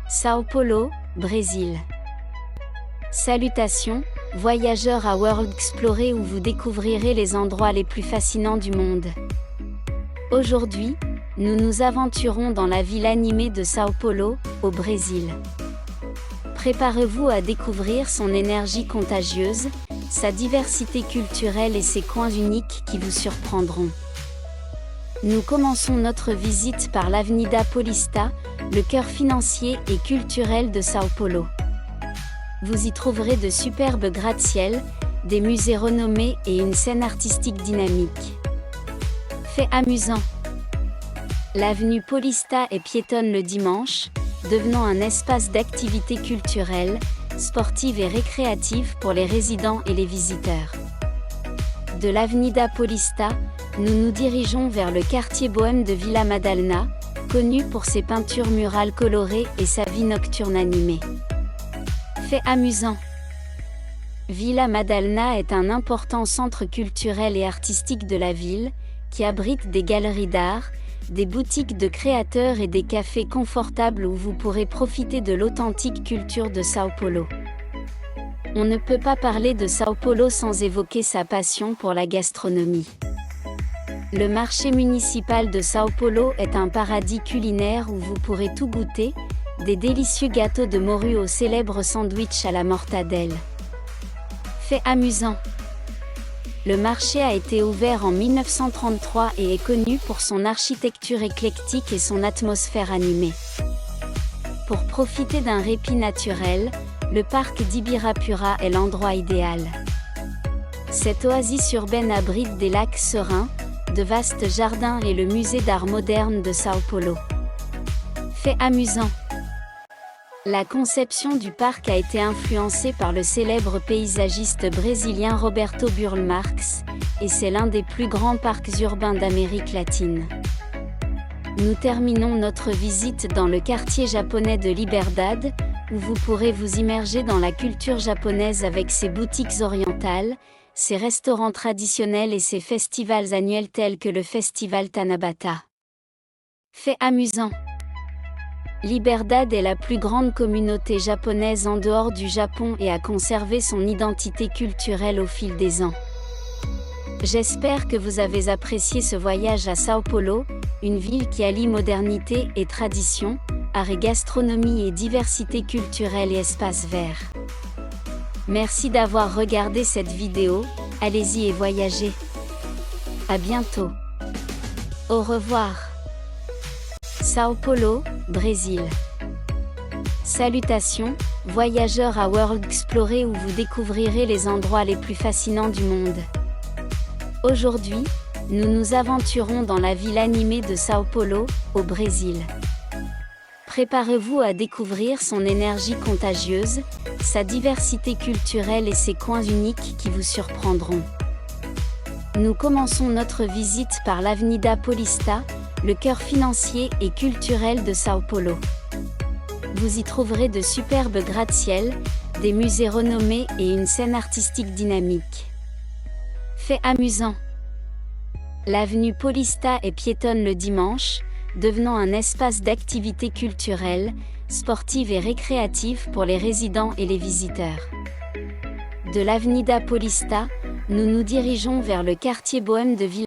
São Paulo, Brésil. Salutations, voyageurs à World Explorer où vous découvrirez les endroits les plus fascinants du monde. Aujourd'hui, nous nous aventurons dans la ville animée de São Paulo, au Brésil. Préparez-vous à découvrir son énergie contagieuse, sa diversité culturelle et ses coins uniques qui vous surprendront. Nous commençons notre visite par l'Avenida Paulista, le cœur financier et culturel de São Paulo. Vous y trouverez de superbes gratte-ciel, des musées renommés et une scène artistique dynamique. Fait amusant. L'avenue Paulista est piétonne le dimanche, devenant un espace d'activités culturelles, sportives et récréatives pour les résidents et les visiteurs. De l'Avenida Paulista, nous nous dirigeons vers le quartier bohème de Vila Madalena, connu pour ses peintures murales colorées et sa vie nocturne animée. Fait amusant. Vila Madalena est un important centre culturel et artistique de la ville, qui abrite des galeries d'art, des boutiques de créateurs et des cafés confortables où vous pourrez profiter de l'authentique culture de São Paulo. On ne peut pas parler de São Paulo sans évoquer sa passion pour la gastronomie. Le marché municipal de São Paulo est un paradis culinaire où vous pourrez tout goûter, des délicieux gâteaux de morue au célèbre sandwich à la mortadelle. Fait amusant. Le marché a été ouvert en 1933 et est connu pour son architecture éclectique et son atmosphère animée. Pour profiter d'un répit naturel, le parc d'Ibirapura est l'endroit idéal. Cette oasis urbaine abrite des lacs sereins, de vastes jardins et le musée d'art moderne de São Paulo. Fait amusant. La conception du parc a été influencée par le célèbre paysagiste brésilien Roberto Burle Marx, et c'est l'un des plus grands parcs urbains d'Amérique latine. Nous terminons notre visite dans le quartier japonais de Liberdade, où vous pourrez vous immerger dans la culture japonaise avec ses boutiques orientales, ses restaurants traditionnels et ses festivals annuels tels que le festival Tanabata. Fait amusant. Liberdade est la plus grande communauté japonaise en dehors du Japon et a conservé son identité culturelle au fil des ans. J'espère que vous avez apprécié ce voyage à São Paulo, une ville qui allie modernité et tradition, art et gastronomie et diversité culturelle et espaces verts. Merci d'avoir regardé cette vidéo, allez-y et voyagez. À bientôt. Au revoir. São Paulo, Brésil. Salutations, voyageurs à World Explorer où vous découvrirez les endroits les plus fascinants du monde. Aujourd'hui, nous nous aventurons dans la ville animée de São Paulo, au Brésil. Préparez-vous à découvrir son énergie contagieuse, sa diversité culturelle et ses coins uniques qui vous surprendront. Nous commençons notre visite par l'Avenida Paulista, le cœur financier et culturel de São Paulo. Vous y trouverez de superbes gratte-ciel, des musées renommés et une scène artistique dynamique. Fait amusant. L'avenue Paulista est piétonne le dimanche, devenant un espace d'activités culturelles, sportives et récréatives pour les résidents et les visiteurs. De l'Avenida Paulista, nous nous dirigeons vers le quartier bohème de Vila